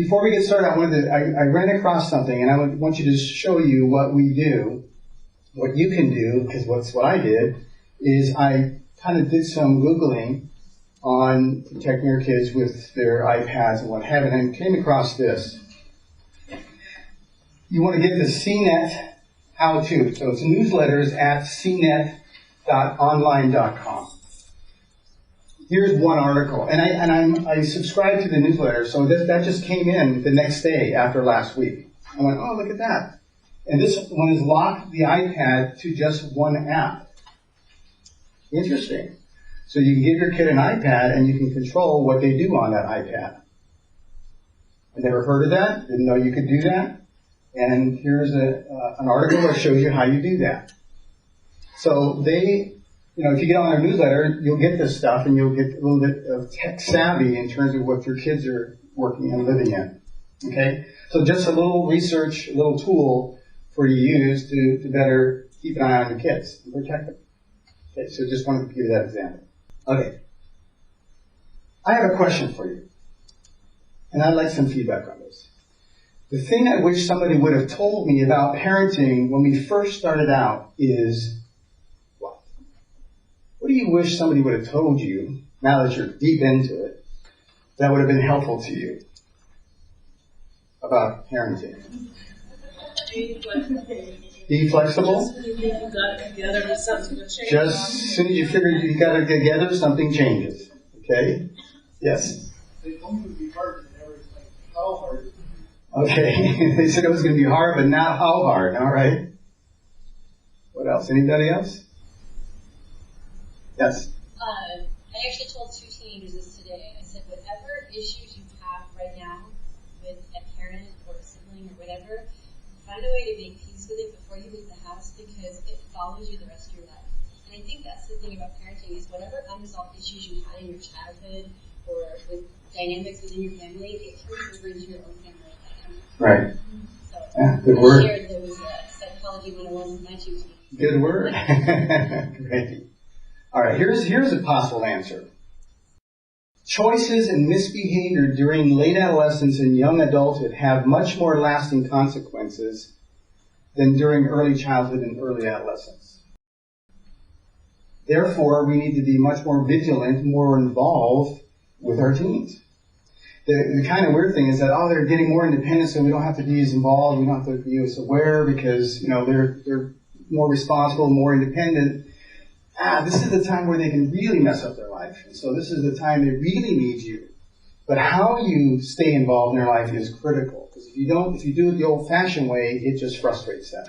before we get started, I ran across something, and I want you to show you what we do, what you can do, because what I did is I kind of did some Googling on protecting your kids with their iPads and what have you, and I came across this. You want to get the CNET how-to. So it's newsletters at cnet.online.com. Here's one article, and I subscribe to the newsletter, so that just came in the next day after last week. I went, oh, look at that. And this one has locked the iPad to just one app. Interesting. So you can give your kid an iPad and you can control what they do on that iPad. I never heard of that, didn't know you could do that. And here's an article that shows you how you do that. So if you get on their newsletter, you'll get this stuff and you'll get a little bit of tech savvy in terms of what your kids are working and living in. Okay? So just a little research, a little tool for you to use to better keep an eye on your kids and protect them. Okay, so just wanted to give you that example. Okay. I have a question for you. And I'd like some feedback on this. The thing I wish somebody would have told me about parenting when we first started out is what? What do you wish somebody would have told you, now that you're deep into it, that would have been helpful to you about parenting? Be flexible. Just as soon as you figure you got it together, something changes. Okay? Yes? They told me it would be hard, but never explained how hard. Okay. They said it was going to be hard, but not how hard. All right. What else? Anybody else? Yes? I actually told 2 teenagers this today. I said, whatever issues you have right now with a parent or a sibling or whatever, find a way to make peace with it before you leave the house, because it follows you the rest of your life. And I think that's the thing about parenting is whatever unresolved issues you had in your childhood or with dynamics within your family, it carries over into your own family. Right. So yeah, good word. I shared those psychology 101 with my 2 teens. Good word. Great. All right, here's a possible answer. Choices and misbehavior during late adolescence and young adulthood have much more lasting consequences than during early childhood and early adolescence. Therefore, we need to be much more vigilant, more involved with our teens. The kind of weird thing is that, they're getting more independent, so we don't have to be as involved, we don't have to be as aware because, they're more responsible, more independent. This is the time where they can really mess up their life. And so this is the time they really need you. But how you stay involved in their life is critical. Because if you do it the old-fashioned way, it just frustrates them.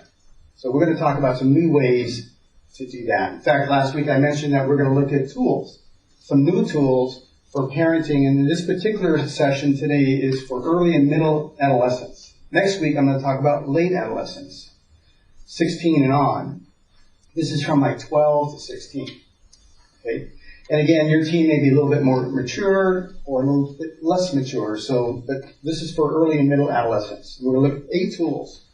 So we're going to talk about some new ways to do that. In fact, last week I mentioned that we're going to look at tools. Some new tools for parenting. And this particular session today is for early and middle adolescence. Next week I'm going to talk about late adolescence, 16 and on. This is from like 12 to 16. Okay? And again, your teen may be a little bit more mature or a little bit less mature. But this is for early and middle adolescence. We're going to look at 8 tools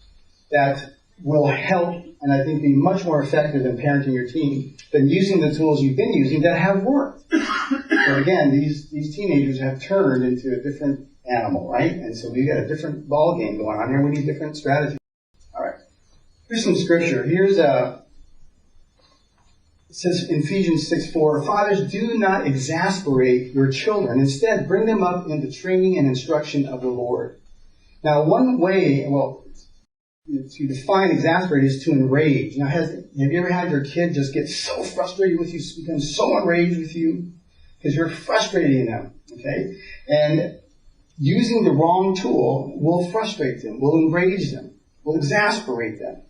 that will help and I think be much more effective in parenting your teen than using the tools you've been using that have worked. But again, these teenagers have turned into a different animal, right? And so we've got a different ball game going on here. We need different strategies. All right. Here's some scripture. It says in Ephesians 6:4, fathers, do not exasperate your children. Instead, bring them up in the training and instruction of the Lord. Now, one way, to define exasperate is to enrage. Now, have you ever had your kid just get so frustrated with you, become so enraged with you? Because you're frustrating them, okay? And using the wrong tool will frustrate them, will enrage them, will exasperate them.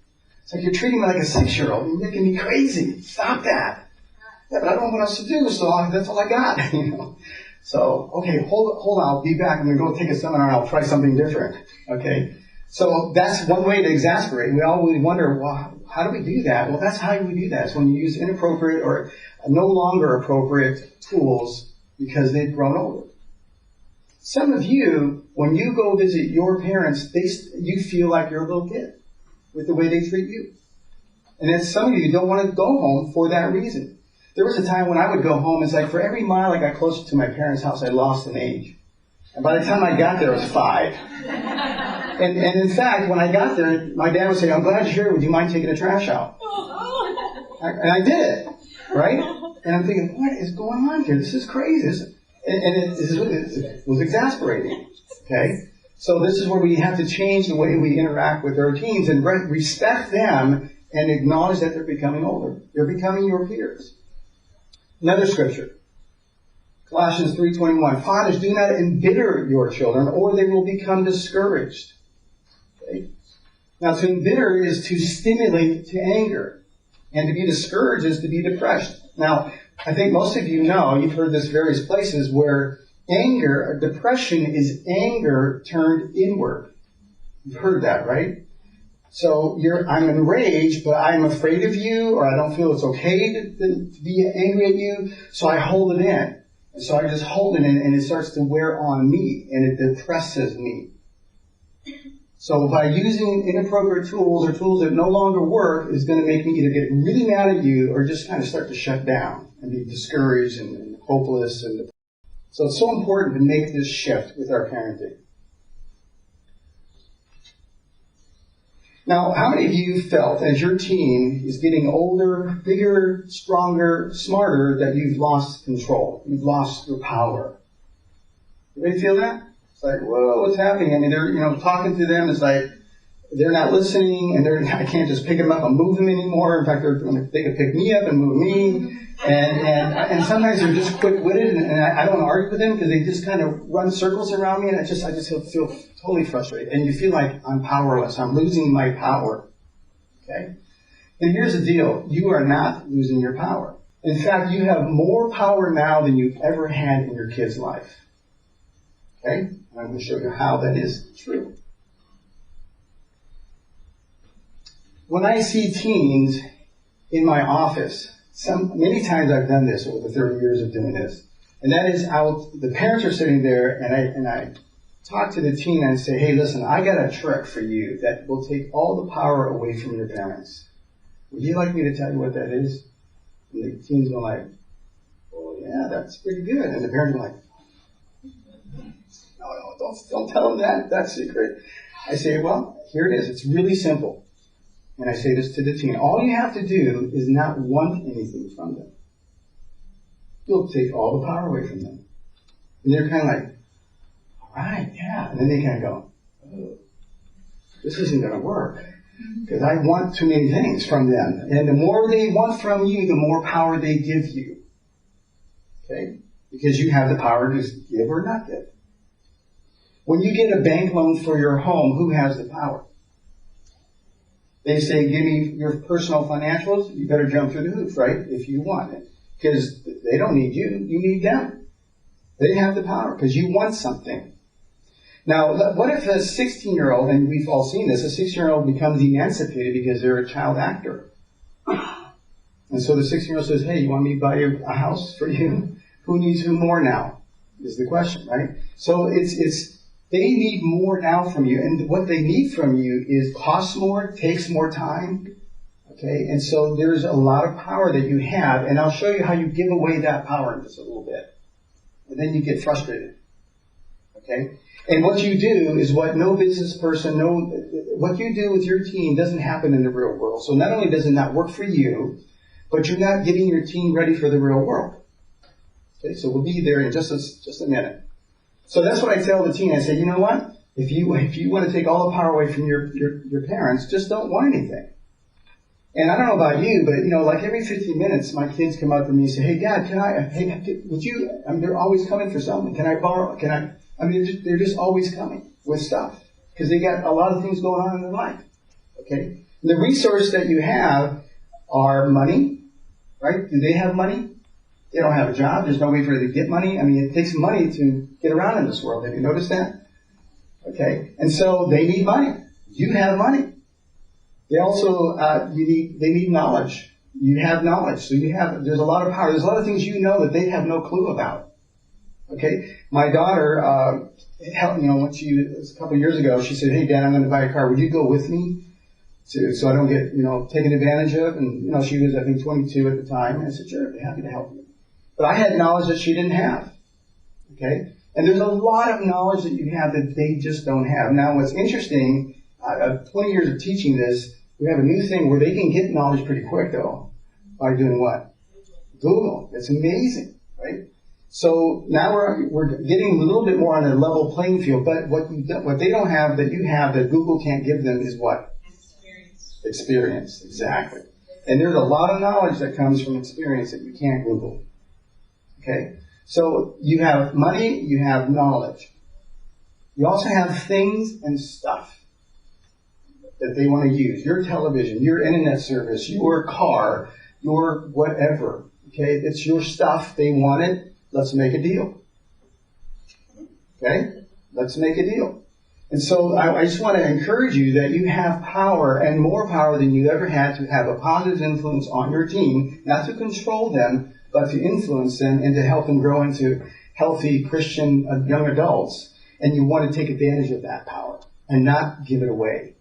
It's like you're treating me like a 6-year-old. You're making me crazy. Stop that. Yeah, but I don't know what else to do, so that's all I got. So, okay, hold on. I'll be back. I'm going to go take a seminar and I'll try something different. Okay? So that's one way to exasperate. We always wonder, well, how do we do that? Well, that's how we do that. It's when you use inappropriate or no longer appropriate tools because they've grown older. Some of you, when you go visit your parents, you feel like you're a little kid with the way they treat you. And then some of you don't want to go home for that reason. There was a time when I would go home, it's like for every mile I got closer to my parents' house, I lost an age. And by the time I got there, it was 5. And in fact, when I got there, my dad would say, I'm glad you're here. Would you mind taking the trash out? And I did it, right? And I'm thinking, what is going on here? This is crazy. It was exasperating, okay? So this is where we have to change the way we interact with our teens and respect them and acknowledge that they're becoming older. They're becoming your peers. Another scripture, Colossians 3:21. Fathers, do not embitter your children, or they will become discouraged. Okay? Now, to embitter is to stimulate to anger, and to be discouraged is to be depressed. Now, I think most of you know, you've heard this various places, where anger, depression is anger turned inward. You've heard that, right? So I'm enraged, but I'm afraid of you, or I don't feel it's okay to be angry at you, so I hold it in. And so I just hold it in, and it starts to wear on me, and it depresses me. So by using inappropriate tools or tools that no longer work is going to make me either get really mad at you or just kind of start to shut down and be discouraged and hopeless. So it's so important to make this shift with our parenting. Now, how many of you felt as your teen is getting older, bigger, stronger, smarter, that you've lost control? You've lost your power. Anybody feel that? It's like, whoa, what's happening? I mean, they're, talking to them is like, they're not listening, and I can't just pick them up and move them anymore. In fact, they could pick me up and move me. And sometimes they're just quick-witted, and I don't want to argue with them because they just kind of run circles around me, and I just feel totally frustrated. And you feel like I'm powerless. I'm losing my power. Okay? And here's the deal. You are not losing your power. In fact, you have more power now than you've ever had in your kid's life. Okay? And I'm going to show you how that is true. When I see teens in my office, many times I've done this over the 30 years of doing this, and that is the parents are sitting there, and I talk to the teen and say, hey, listen, I got a trick for you that will take all the power away from your parents. Would you like me to tell you what that is? And the teens go like, oh yeah, that's pretty good. And the parents are like, no, don't tell them that secret. I say, well, here it is. It's really simple. And I say this to the teen. All you have to do is not want anything from them. You'll take all the power away from them. And they're kind of like, all right, yeah. And then they kind of go, oh, this isn't going to work. Because I want too many things from them. And the more they want from you, the more power they give you. Okay? Because you have the power to give or not give. When you get a bank loan for your home, who has the power? They say, give me your personal financials. You better jump through the hoops, right? If you want it. Because they don't need you. You need them. They have the power because you want something. Now, what if a 16-year-old, and we've all seen this, a 16-year-old becomes emancipated because they're a child actor. And so the 16-year-old says, hey, you want me to buy a house for you? Who needs who more now? Is the question, right? So they need more now from you. And what they need from you is costs more, takes more time. Okay? And so there's a lot of power that you have. And I'll show you how you give away that power in just a little bit. And then you get frustrated. Okay? And what you do is what no business person, what you do with your teen doesn't happen in the real world. So not only does it not work for you, but you're not getting your teen ready for the real world. Okay? So we'll be there in just a minute. So that's what I tell the teen. I say, you know what? If you want to take all the power away from your parents, just don't want anything. And I don't know about you, but like every 15 minutes, my kids come up to me and say, hey, Dad, would you, they're always coming for something. Can I borrow, they're just always coming with stuff. Because they got a lot of things going on in their life. Okay? And the resource that you have are money, right? Do they have money? They don't have a job. There's no way for them to get money. it takes money to get around in this world. Have you noticed that? Okay. And so they need money. You have money. They also, they need knowledge. You have knowledge. So there's a lot of power. There's a lot of things that they have no clue about. Okay. My daughter, when a couple of years ago, she said, hey, Dad, I'm going to buy a car. Would you go with me? So I don't get, taken advantage of? And, she was, I think, 22 at the time. And I said, sure, I'd be happy to help you. But I had knowledge that she didn't have. Okay? And there's a lot of knowledge that you have that they just don't have. Now, what's interesting, 20 years of teaching this, we have a new thing where they can get knowledge pretty quick, though, by doing what? Google. It's amazing, right? So now we're getting a little bit more on a level playing field, but what they don't have that you have that Google can't give them is what? Experience, exactly. And there's a lot of knowledge that comes from experience that you can't Google. Okay? So you have money, you have knowledge. You also have things and stuff that they want to use. Your television, your internet service, your car, your whatever. Okay? It's your stuff. They want it. Let's make a deal. Okay? Let's make a deal. And so I just want to encourage you that you have power, and more power than you ever had, to have a positive influence on your team, not to control them, but to influence them and to help them grow into healthy Christian young adults. And you want to take advantage of that power and not give it away.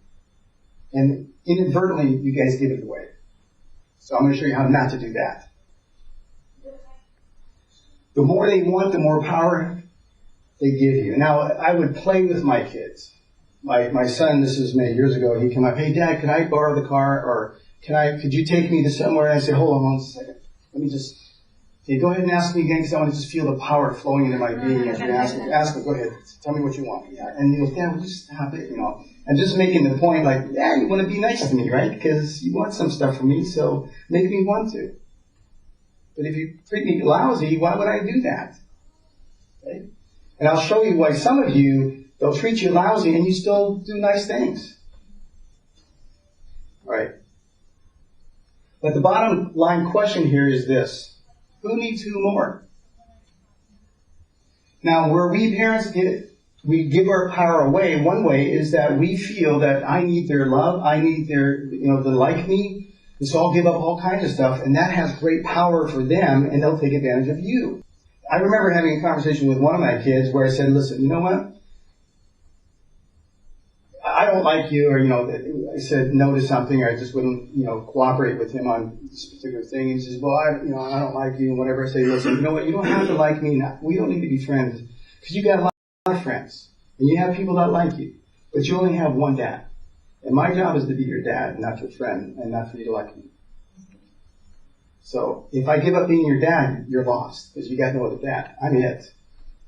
And inadvertently, you guys give it away. So I'm going to show you how not to do that. The more they want, the more power they give you. Now, I would play with my kids. My son, this is many years ago, he came up, hey, Dad, could I borrow the car? Or could you take me to somewhere? And I said, hold on one second. Let me just, okay, go ahead and ask me again, because I want to just feel the power flowing into my being. If you ask me, go ahead, tell me what you want. Yeah. And he goes, Dad, will you stop it? I'm just making the point, like, yeah, you want to be nice to me, right? Because you want some stuff from me, so make me want to. But if you treat me lousy, why would I do that? Okay? And I'll show you why some of you, they'll treat you lousy and you still do nice things. Right? But the bottom line question here is this. Who needs who more? Now, where we parents we give our power away, one way is that we feel that I need their love, I need their, they like me, and so I'll give up all kinds of stuff, and that has great power for them, and they'll take advantage of you. I remember having a conversation with one of my kids where I said, listen, you know what? I don't like you, or, I said no to something, or I just wouldn't, cooperate with him on this particular thing. He says, well, I don't like you, and whatever. I say, listen, you know what? You don't have to like me. We don't need to be friends, because you got a lot of friends, and you have people that like you, but you only have one dad. And my job is to be your dad, not your friend, and not for you to like me. So if I give up being your dad, you're lost, because you got no other dad. I'm it.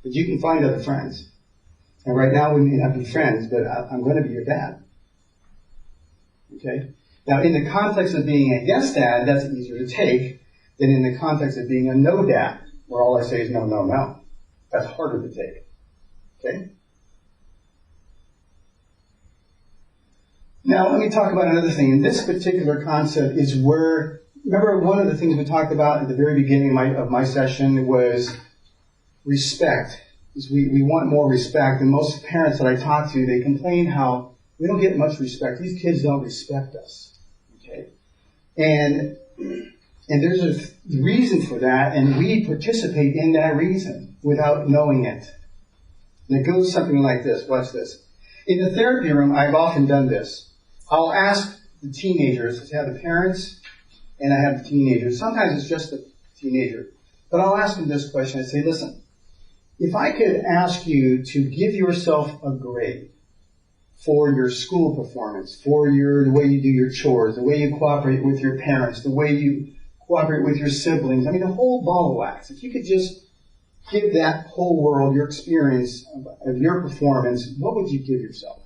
But you can find other friends. And right now we may not be friends, but I'm going to be your dad. Okay? Now, in the context of being a yes dad, that's easier to take than in the context of being a no dad, where all I say is no, no, no. That's harder to take. Okay? Now, let me talk about another thing. And this particular concept is where, remember, one of the things we talked about at the very beginning of my session was respect. We want more respect. And most parents that I talk to, they complain how we don't get much respect. These kids don't respect us. Okay? And there's a reason for that, and we participate in that reason without knowing it. And it goes something like this. Watch this. In the therapy room, I've often done this. I'll ask the teenagers, I have the parents and I have the teenagers. Sometimes it's just the teenager. But I'll ask them this question. I say, listen, if I could ask you to give yourself a grade for your school performance, for the way you do your chores, the way you cooperate with your parents, the way you cooperate with your siblings, the whole ball of wax. If you could just give that whole world your experience of your performance, what would you give yourself?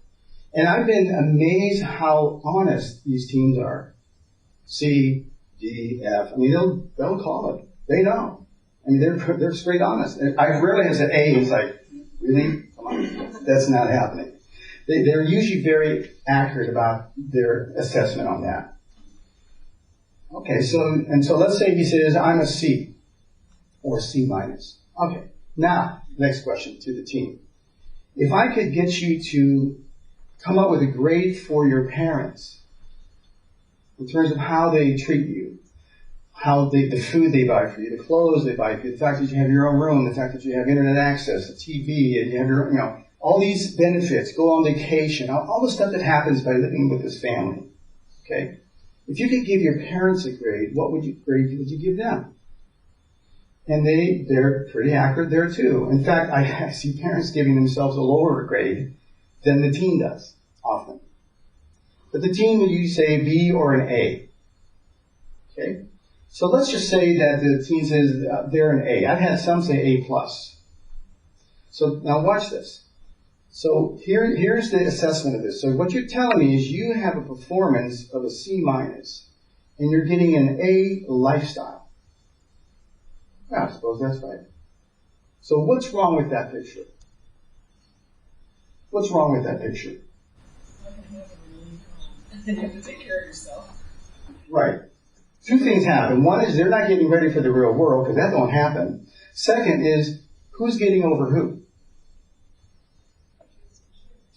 And I've been amazed how honest these teens are. C, D, F. They'll call it. They know. They're straight honest. I rarely have said A. It's like, really? Come on. That's not happening. They're usually very accurate about their assessment on that. Okay, so let's say he says, I'm a C or C minus. Okay, now, next question to the team. If I could get you to come up with a grade for your parents in terms of how they treat you, the food they buy for you, the clothes they buy for you, the fact that you have your own room, the fact that you have internet access, the TV, and you have your, all these benefits, go on vacation, all the stuff that happens by living with this family. Okay? If you could give your parents a grade, what grade would you give them? And they're pretty accurate there too. In fact, I see parents giving themselves a lower grade than the teen does, often. But the teen would usually say B or an A. Okay? So let's just say that the teen says they're an A. I've had some say A+. So now watch this. So here's the assessment of this. So what you're telling me is you have a performance of a C-, and you're getting an A lifestyle. Yeah, I suppose that's right. So what's wrong with that picture? What's wrong with that picture? You have to take care of yourself. Right. Two things happen. One is they're not getting ready for the real world, because that don't happen. Second is, who's getting over who?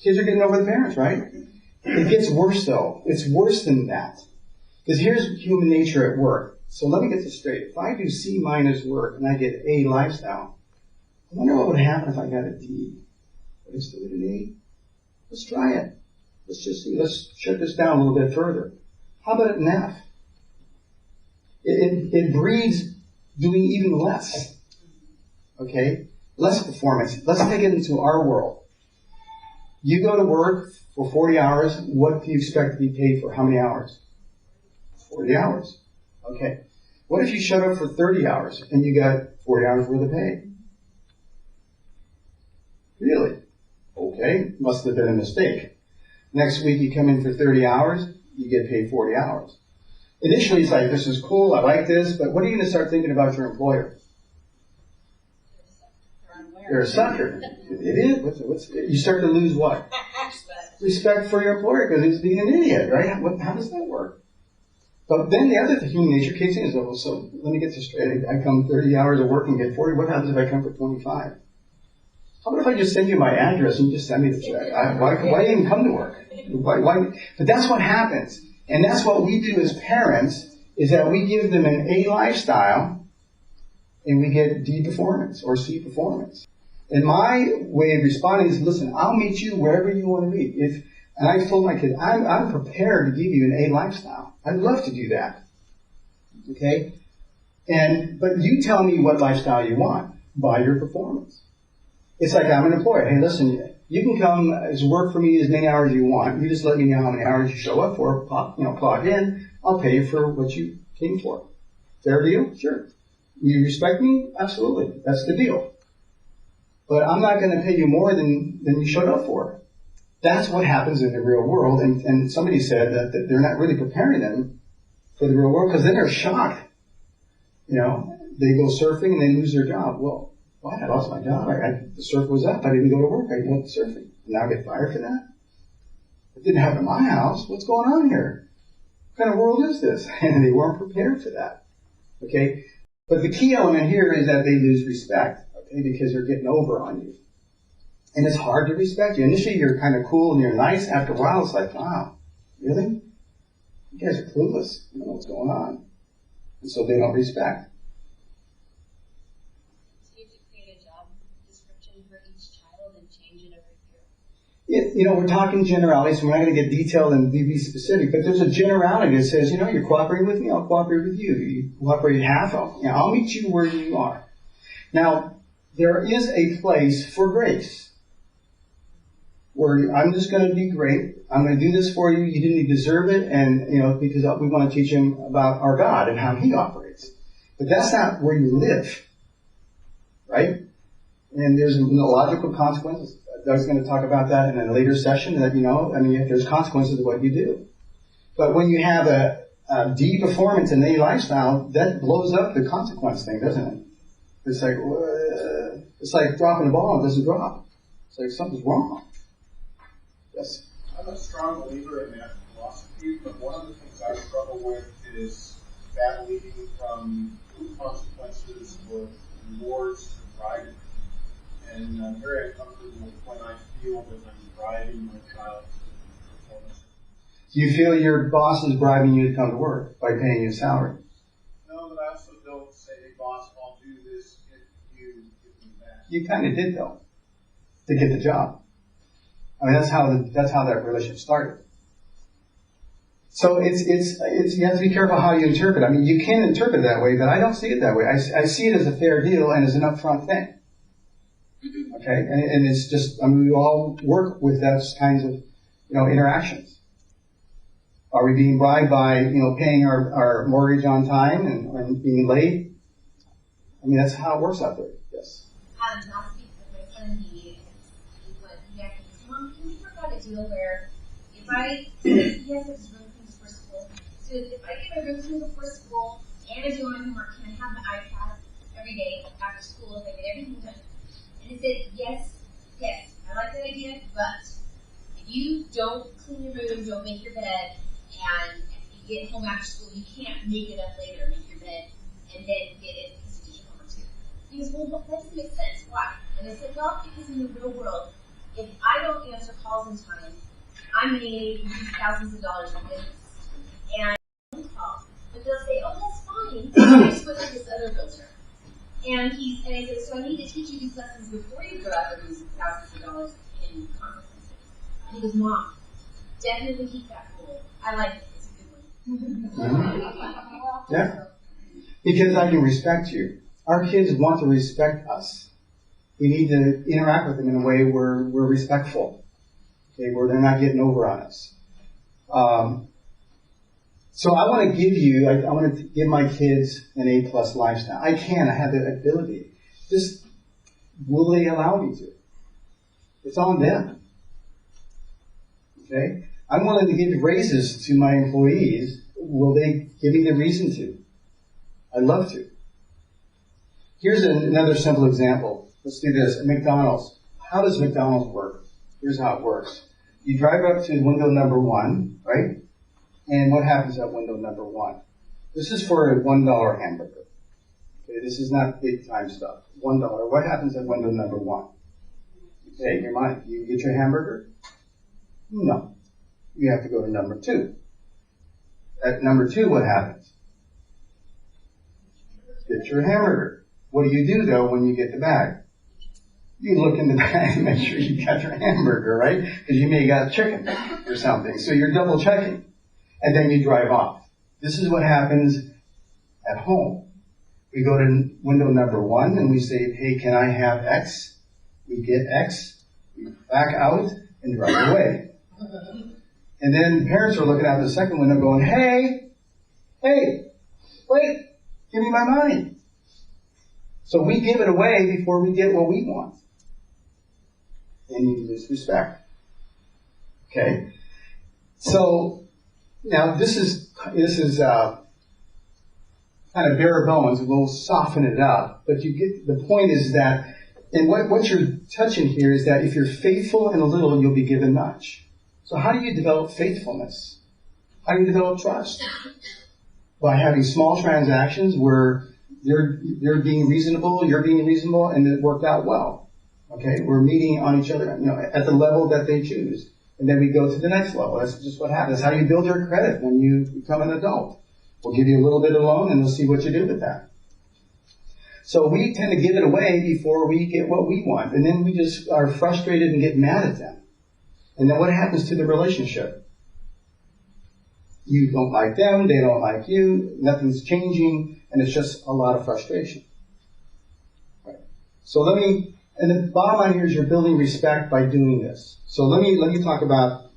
Kids are getting over the parents, right? It gets worse, though. It's worse than that. Because here's human nature at work. So let me get this straight. If I do C- work and I get A lifestyle, I wonder what would happen if I got a D. Would I still get an A? Let's try it. Let's just see. Let's shut this down a little bit further. How about an F? It breeds doing even less. Okay? Less performance. Let's take it into our world. You go to work for 40 hours. What do you expect to be paid for? How many hours? 40 hours. Okay. What if you showed up for 30 hours and you got 40 hours worth of pay? Really? Okay. Must have been a mistake. Next week you come in for 30 hours, you get paid 40 hours. Initially it's like, this is cool, I like this, but what are you going to start thinking about your employer? They're a sucker. It is. You start to lose what? Respect for your employer because he's being an idiot, right? How does that work? But then the other human nature kicks in. So let me get this straight. I come 30 hours of work and get 40. What happens if I come for 25? How about if I just send you my address and you just send me the check? Why even come to work? Why? But that's what happens. And that's what we do as parents, is that we give them an A lifestyle and we get D performance or C performance. And my way of responding is, listen, I'll meet you wherever you want to meet. And I told my kids, I'm prepared to give you an A lifestyle. I'd love to do that. Okay? But you tell me what lifestyle you want by your performance. It's like I'm an employer. Hey, listen, you can come as work for me as many hours you want. You just let me know how many hours you show up for, clock in. I'll pay you for what you came for. Fair deal? Sure. You respect me? Absolutely. That's the deal. But I'm not going to pay you more than you showed up for. That's what happens in the real world. And somebody said that they're not really preparing them for the real world because then they're shocked. They go surfing and they lose their job. Well, why? I lost my job. The surf was up. I didn't go to work. I went surfing. Now I get fired for that? It didn't happen in my house. What's going on here? What kind of world is this? And they weren't prepared for that. Okay? But the key element here is that they lose respect. Okay? Because they're getting over on you. And it's hard to respect you. Initially, you're kind of cool and you're nice. After a while, it's like, wow, really? You guys are clueless. You don't know what's going on. And so they don't respect. So you have to create a job description for each child and change it every year. We're talking generalities, so we're not going to get detailed and be specific, but there's a generality that says, you're cooperating with me, I'll cooperate with you. You cooperate half, I'll meet you where you are. Now, there is a place for grace. Where I'm just going to be great. I'm going to do this for you. You didn't deserve it. And, because we want to teach him about our God and how he operates. But that's not where you live. Right? And there's logical consequences. Doug's going to talk about that in a later session that, there's consequences to what you do. But when you have a D performance and A lifestyle, that blows up the consequence thing, doesn't it? It's like dropping a ball and it doesn't drop. It's like something's wrong. Yes. I'm a strong believer in that philosophy, but one of the things I struggle with is that leading from consequences or rewards to driving. And I'm very uncomfortable when I feel that I'm driving my child to performance. Do you feel your boss is bribing you to come to work by paying you a salary? No, but I also don't say, hey boss, I'll do this if you give me that. You kind of did though, to get the job. I mean, that's how that relationship started. So you have to be careful how you interpret. I mean, you can interpret it that way, but I don't see it that way. I see it as a fair deal and as an upfront thing. Okay, and it's just, I mean, we all work with those kinds of, interactions. Are we being bribed by, paying our mortgage on time and being late? I mean, that's how it works out there. Yes. Last week with my son, he asked me, Mom, can we work out a deal where if he has his room cleaned before school, so if I get my room cleaned before school and I do my homework, can I have my iPad every day after school if I get everything done? And he said, yes, I like that idea, but if you don't clean your room, don't make your bed, and you get home after school, you can't make it up later, make your bed, and then get it because you did your homework too. He goes, well, that doesn't make sense. Why? And I said, well, because in the real world, if I don't answer calls in time, I'm making thousands of dollars in business. And calls, but they'll say, oh, that's fine. I just went to this other filter. And I said, so I need to teach you these lessons before you go out and lose thousands of dollars in consequences. And he goes, Mom, definitely keep that rule. I like it. It's a good one. Yeah. Because I can respect you. Our kids want to respect us. We need to interact with them in a way where we're respectful. Okay, where they're not getting over on us. So I want to give my kids an A+ lifestyle. I have the ability. Just, will they allow me to? It's on them. Okay? I'm willing to give raises to my employees. Will they give me the reason to? I'd love to. Here's another simple example. Let's do this. At McDonald's. How does McDonald's work? Here's how it works. You drive up to window number 1, right? And what happens at window number 1? This is for a $1 hamburger. Okay, this is not big time stuff. $1. What happens at window number 1? Okay, in your mind, you get your hamburger? No. You have to go to number 2. At number 2, what happens? Get your hamburger. What do you do though when you get the bag? You look in the bag and make sure you got your hamburger, right? Because you may got chicken or something. So you're double checking. And then you drive off. This is what happens at home. We go to window number 1 and we say, hey, can I have X? We get X, we back out and drive away. And then parents are looking out the second window going, hey, wait, give me my money. So we give it away before we get what we want. And you lose respect. Okay? So, now this is kind of bare bones. We'll soften it up, but you get the point is that, and what you're touching here is that if you're faithful in a little, you'll be given much. So how do you develop faithfulness? How do you develop trust? By having small transactions where they're being reasonable, you're being reasonable, and it worked out well. Okay, we're meeting on each other, at the level that they choose. And then we go to the next level. That's just what happens. How do you build your credit when you become an adult? We'll give you a little bit of loan and we'll see what you do with that. So we tend to give it away before we get what we want. And then we just are frustrated and get mad at them. And then what happens to the relationship? You don't like them, they don't like you, nothing's changing, and it's just a lot of frustration. Right. So and the bottom line here is you're building respect by doing this. So let me talk about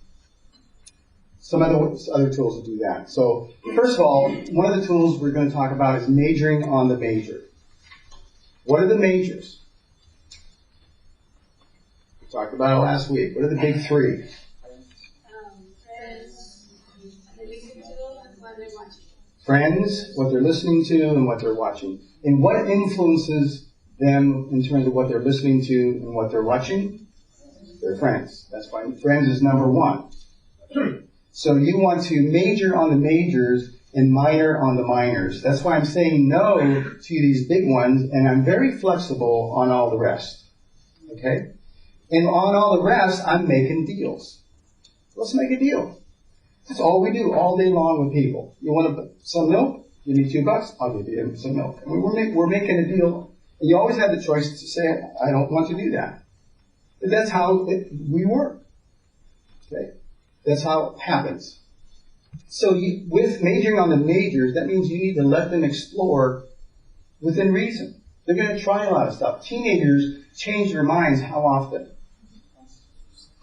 some other tools to do that. So first of all, one of the tools we're going to talk about is majoring on the major. What are the majors? We talked about it last week. What are the big 3? Friends, what they're listening to, and what they're watching. And what influences them in terms of what they're listening to and what they're watching? Their friends. That's why friends is number 1. So you want to major on the majors and minor on the minors. That's why I'm saying no to these big ones, and I'm very flexible on all the rest. Okay? And on all the rest, I'm making deals. Let's make a deal. That's all we do all day long with people. You want some milk? Give me $2. I'll give you some milk. And we're making a deal. And you always have the choice to say, I don't want to do that. But that's how we work. Okay? That's how it happens. So with majoring on the majors, that means you need to let them explore within reason. They're going to try a lot of stuff. Teenagers change their minds how often?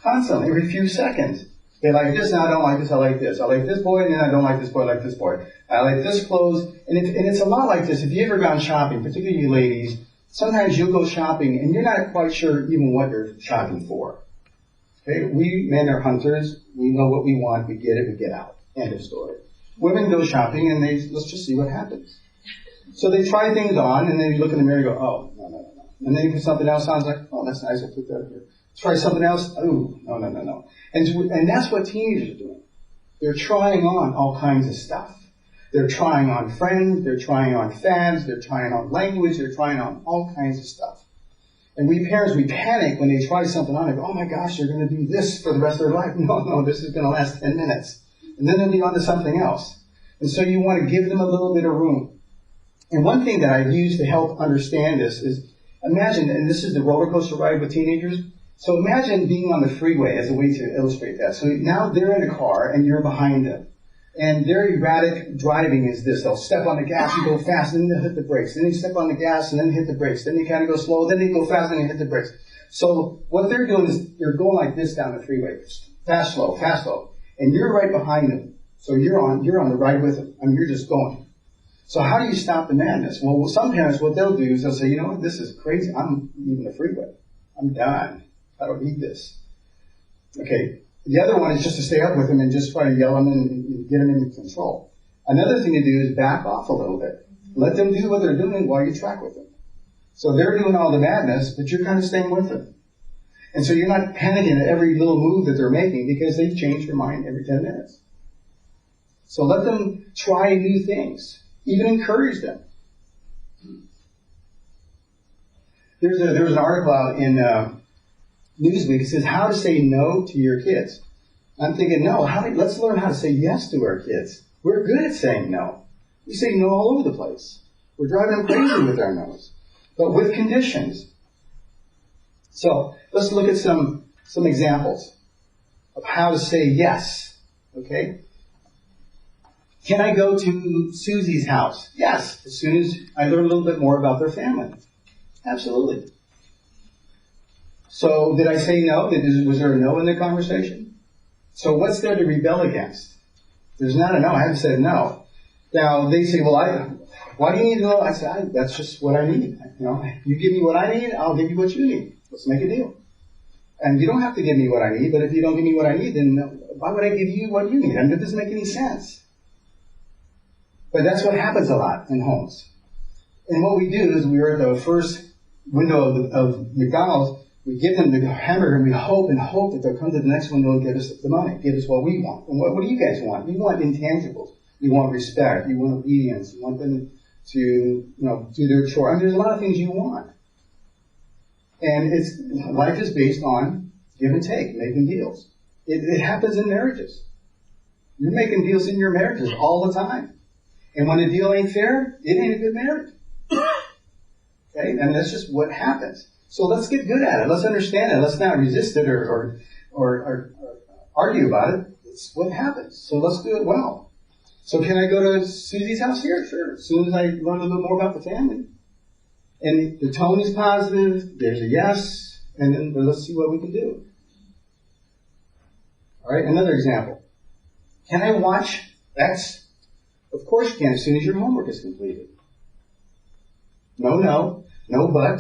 Constantly, every few seconds. They like this, and I don't like this, I like this. I like this boy, and then I don't like this boy, I like this boy. I like this clothes. And it's a lot like this. If you've ever gone shopping, particularly you ladies, sometimes you'll go shopping, and you're not quite sure even what you're shopping for. Okay? We men are hunters. We know what we want. We get it. We get out. End of story. Women go shopping, and let's just see what happens. So they try things on, and then you look in the mirror and go, oh, no. And then you put something else on, it's like, oh, that's nice, I'll put that here. Try something else, oh, no. And that's what teenagers are doing. They're trying on all kinds of stuff. They're trying on friends, they're trying on fads, they're trying on language, they're trying on all kinds of stuff. And we parents, we panic when they try something on and go, oh my gosh, they're going to do this for the rest of their life. No, this is going to last 10 minutes. And then they'll be on to something else. And so you want to give them a little bit of room. And one thing that I've used to help understand this is, imagine, and this is the roller coaster ride with teenagers, so imagine being on the freeway as a way to illustrate that. So now they're in a car and you're behind them. And their erratic driving is this. They'll step on the gas and go fast, and then they'll hit the brakes. Then they step on the gas and then hit the brakes. Then they kind of go slow, then they go fast and they hit the brakes. So what they're doing is they're going like this down the freeway. Fast, slow. And you're right behind them. So you're on the ride with them. I mean, you're just going. So how do you stop the madness? Well, some parents, what they'll do is they'll say, you know what, this is crazy. I'm leaving the freeway. I'm done. I don't need this. Okay. The other one is just to stay up with them and just try to yell them and get them in control. Another thing to do is back off a little bit. Let them do what they're doing while you track with them. So they're doing all the madness, but you're kind of staying with them. And so you're not panicking at every little move that they're making because they've changed their mind every 10 minutes. So let them try new things. Even encourage them. There was an article out in Newsweek. It says how to say no to your kids. I'm thinking, no, let's learn how to say yes to our kids. We're good at saying no. We say no all over the place. We're driving them crazy with our no's, but with conditions. So let's look at some examples of how to say yes. Okay? Can I go to Susie's house? Yes, as soon as I learn a little bit more about their family. Absolutely. So did I say no? Was there a no in the conversation? So what's there to rebel against? There's not a no. I haven't said no. Now they say, well, why do you need to know? I said, that's just what I need. You give me what I need, I'll give you what you need. Let's make a deal. And you don't have to give me what I need, but if you don't give me what I need, then why would I give you what you need? I mean, it doesn't make any sense. But that's what happens a lot in homes. And what we do is we are at the first window of McDonald's, we give them the hamburger and we hope that they'll come to the next window and give us the money, give us what we want. And what do you guys want? You want intangibles. You want respect. You want obedience. You want them to, do their chore. I mean, there's a lot of things you want. And life is based on give and take, making deals. It happens in marriages. You're making deals in your marriages all the time. And when a deal ain't fair, it ain't a good marriage. Okay? And that's just what happens. So let's get good at it. Let's understand it. Let's not resist it or argue about it. It's what happens. So let's do it well. So can I go to Susie's house here? Sure. As soon as I learn a little bit more about the family. And the tone is positive. There's a yes. And then let's see what we can do. All right. Another example. Can I watch X? Of course you can, as soon as your homework is completed. No, but.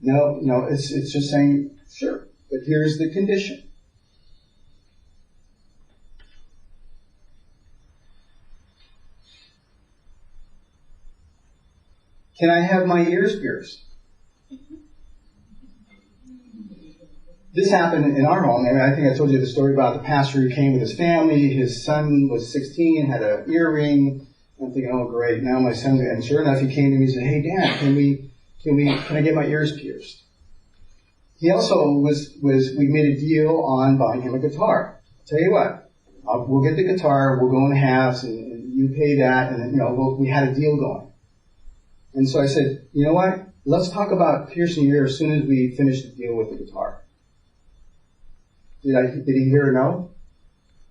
No, it's just saying, sure, but here's the condition. Can I have my ears pierced? This happened in our home. I think I told you the story about the pastor who came with his family. His son was 16, had an earring. I'm thinking, oh great, now my son's, and sure enough, he came to me and said, hey Dad, can I get my ears pierced? He also we made a deal on buying him a guitar. I'll tell you what, we'll get the guitar, we'll go in halves, and you pay that, and then, we had a deal going. And so I said, you know what, let's talk about piercing your ear as soon as we finish the deal with the guitar. Did he hear a no?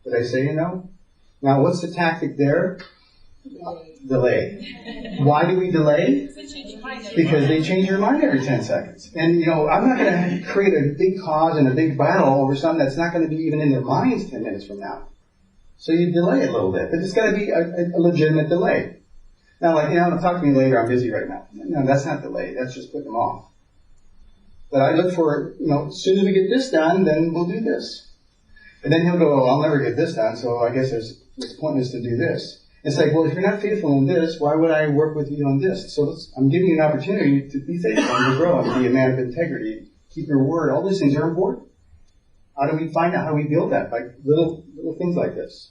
Did I say a no? Now, what's the tactic there? Delay. Why do we delay? Because they change your mind every 10 seconds. And, I'm not going to create a big cause and a big battle over something that's not going to be even in their minds 10 minutes from now. So you delay it a little bit. But it's got to be a legitimate delay. Now, talk to me later, I'm busy right now. No, that's not delay. That's just putting them off. But I look for, as soon as we get this done, then we'll do this. And then he'll go, I'll never get this done, so I guess it's pointless to do this. It's like, well, if you're not faithful in this, why would I work with you on this? So I'm giving you an opportunity to be faithful and to grow and to be a man of integrity. Keep your word. All these things are important. How do we find out how we build that? By little things like this.